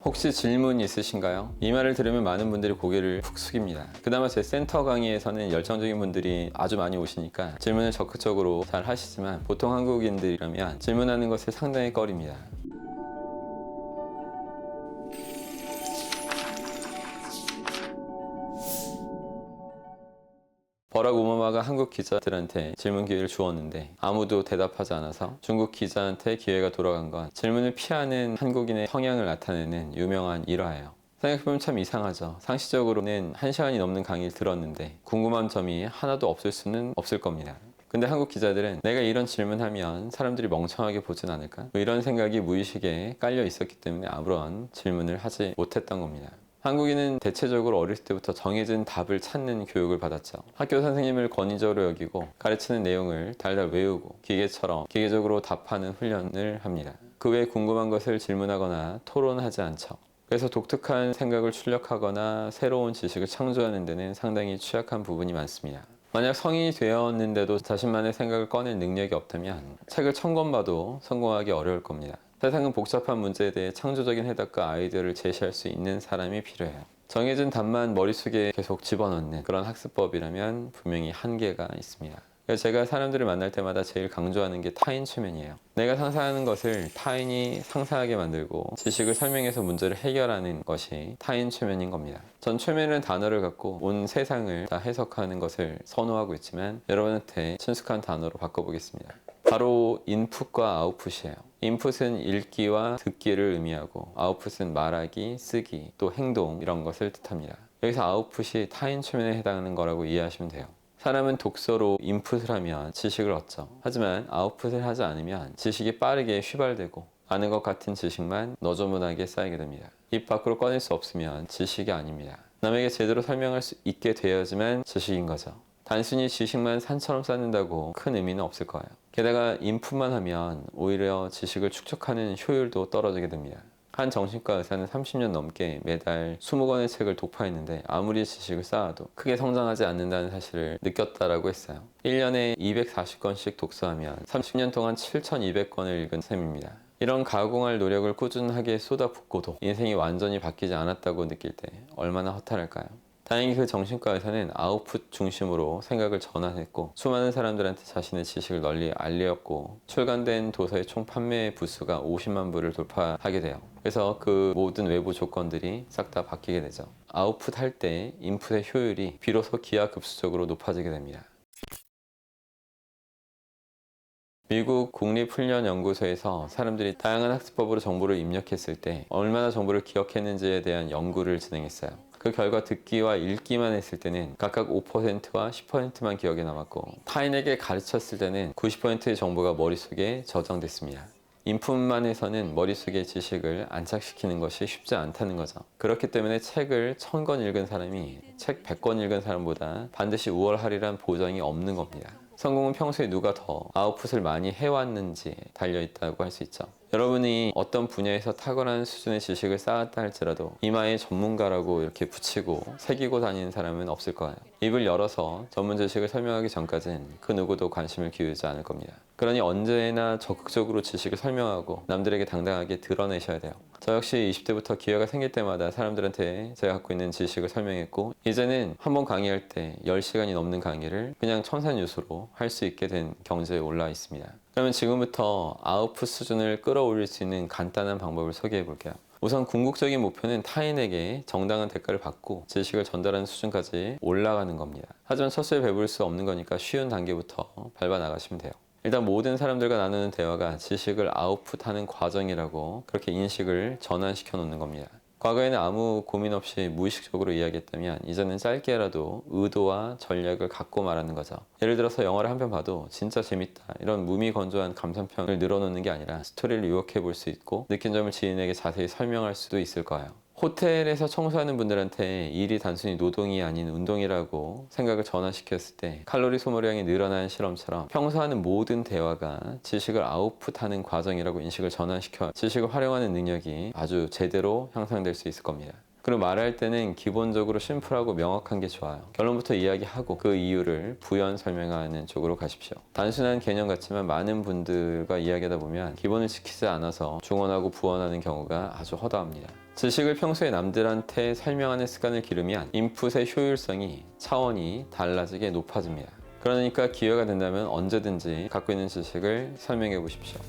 혹시 질문 있으신가요? 이 말을 들으면 많은 분들이 고개를 푹 숙입니다. 그나마 제 센터 강의에서는 열정적인 분들이 아주 많이 오시니까 질문을 적극적으로 잘 하시지만 보통 한국인들이라면 질문하는 것을 상당히 꺼립니다. 버락 오바마가 한국 기자들한테 질문 기회를 주었는데 아무도 대답하지 않아서 중국 기자한테 기회가 돌아간 건 질문을 피하는 한국인의 성향을 나타내는 유명한 일화예요. 생각해보면 참 이상하죠. 상식적으로는 1시간이 넘는 강의를 들었는데 궁금한 점이 하나도 없을 수는 없을 겁니다. 근데 한국 기자들은 내가 이런 질문하면 사람들이 멍청하게 보진 않을까? 이런 생각이 무의식에 깔려 있었기 때문에 아무런 질문을 하지 못했던 겁니다. 한국인은 대체적으로 어릴 때부터 정해진 답을 찾는 교육을 받았죠. 학교 선생님을 권위적으로 여기고 가르치는 내용을 달달 외우고 기계처럼 기계적으로 답하는 훈련을 합니다. 그 외에 궁금한 것을 질문하거나 토론하지 않죠. 그래서 독특한 생각을 출력하거나 새로운 지식을 창조하는 데는 상당히 취약한 부분이 많습니다. 만약 성인이 되었는데도 자신만의 생각을 꺼낼 능력이 없다면 책을 1000권 봐도 성공하기 어려울 겁니다. 세상은 복잡한 문제에 대해 창조적인 해답과 아이디어를 제시할 수 있는 사람이 필요해요. 정해진 답만 머릿속에 계속 집어넣는 그런 학습법이라면 분명히 한계가 있습니다. 그래서 제가 사람들을 만날 때마다 제일 강조하는 게 타인 최면이에요. 내가 상상하는 것을 타인이 상상하게 만들고 지식을 설명해서 문제를 해결하는 것이 타인 최면인 겁니다. 전 최면이라는 단어를 갖고 온 세상을 다 해석하는 것을 선호하고 있지만 여러분한테 친숙한 단어로 바꿔보겠습니다. 바로 인풋과 아웃풋이에요. 인풋은 읽기와 듣기를 의미하고 아웃풋은 말하기, 쓰기, 또 행동 이런 것을 뜻합니다. 여기서 아웃풋이 타인 최면에 해당하는 거라고 이해하시면 돼요. 사람은 독서로 인풋을 하면 지식을 얻죠. 하지만 아웃풋을 하지 않으면 지식이 빠르게 휘발되고 아는 것 같은 지식만 너저분하게 쌓이게 됩니다. 입 밖으로 꺼낼 수 없으면 지식이 아닙니다. 남에게 제대로 설명할 수 있게 되어야지만 지식인 거죠. 단순히 지식만 산처럼 쌓는다고 큰 의미는 없을 거예요. 게다가 인풋만 하면 오히려 지식을 축적하는 효율도 떨어지게 됩니다. 한 정신과 의사는 30년 넘게 매달 20권의 책을 독파했는데 아무리 지식을 쌓아도 크게 성장하지 않는다는 사실을 느꼈다라고 했어요. 1년에 240권씩 독서하면 30년 동안 7200권을 읽은 셈입니다. 이런 가공할 노력을 꾸준하게 쏟아붓고도 인생이 완전히 바뀌지 않았다고 느낄 때 얼마나 허탈할까요? 다행히 그 정신과 의사는 아웃풋 중심으로 생각을 전환했고 수많은 사람들한테 자신의 지식을 널리 알렸고 출간된 도서의 총 판매 부수가 50만 부를 돌파하게 돼요. 그래서 그 모든 외부 조건들이 싹 다 바뀌게 되죠. 아웃풋 할 때 인풋의 효율이 비로소 기하급수적으로 높아지게 됩니다. 미국 국립훈련연구소에서 사람들이 다양한 학습법으로 정보를 입력했을 때 얼마나 정보를 기억했는지에 대한 연구를 진행했어요. 그 결과 듣기와 읽기만 했을 때는 각각 5%와 10%만 기억에 남았고 타인에게 가르쳤을 때는 90%의 정보가 머릿속에 저장됐습니다. 인풋만 해서는 머릿속의 지식을 안착시키는 것이 쉽지 않다는 거죠. 그렇기 때문에 책을 1000권 읽은 사람이 책 100권 읽은 사람보다 반드시 우월하리란 보장이 없는 겁니다. 성공은 평소에 누가 더 아웃풋을 많이 해왔는지에 달려있다고 할 수 있죠. 여러분이 어떤 분야에서 탁월한 수준의 지식을 쌓았다 할지라도 이마에 전문가라고 이렇게 붙이고 새기고 다니는 사람은 없을 거예요. 입을 열어서 전문 지식을 설명하기 전까지는 그 누구도 관심을 기울이지 않을 겁니다. 그러니 언제나 적극적으로 지식을 설명하고 남들에게 당당하게 드러내셔야 돼요. 저 역시 20대부터 기회가 생길 때마다 사람들한테 제가 갖고 있는 지식을 설명했고 이제는 한번 강의할 때 10시간이 넘는 강의를 그냥 청산유수로 할 수 있게 된 경지에 올라 있습니다. 그러면 지금부터 아웃풋 수준을 끌어올릴 수 있는 간단한 방법을 소개해 볼게요. 우선 궁극적인 목표는 타인에게 정당한 대가를 받고 지식을 전달하는 수준까지 올라가는 겁니다. 하지만 첫 수에 배부를 수 없는 거니까 쉬운 단계부터 밟아 나가시면 돼요. 일단 모든 사람들과 나누는 대화가 지식을 아웃풋하는 과정이라고 그렇게 인식을 전환시켜 놓는 겁니다. 과거에는 아무 고민 없이 무의식적으로 이야기했다면 이제는 짧게라도 의도와 전략을 갖고 말하는 거죠. 예를 들어서 영화를 한 편 봐도 진짜 재밌다 이런 무미건조한 감상평을 늘어놓는 게 아니라 스토리를 요약해 볼 수 있고 느낀 점을 지인에게 자세히 설명할 수도 있을 거예요. 호텔에서 청소하는 분들한테 일이 단순히 노동이 아닌 운동이라고 생각을 전환시켰을 때 칼로리 소모량이 늘어나는 실험처럼 평소 하는 모든 대화가 지식을 아웃풋하는 과정이라고 인식을 전환시켜 지식을 활용하는 능력이 아주 제대로 향상될 수 있을 겁니다. 그리고 말할 때는 기본적으로 심플하고 명확한 게 좋아요. 결론부터 이야기하고 그 이유를 부연 설명하는 쪽으로 가십시오. 단순한 개념 같지만 많은 분들과 이야기하다 보면 기본을 지키지 않아서 중언하고 부언하는 경우가 아주 허다합니다. 지식을 평소에 남들한테 설명하는 습관을 기르면 인풋의 효율성이 차원이 달라지게 높아집니다. 그러니까 기회가 된다면 언제든지 갖고 있는 지식을 설명해 보십시오.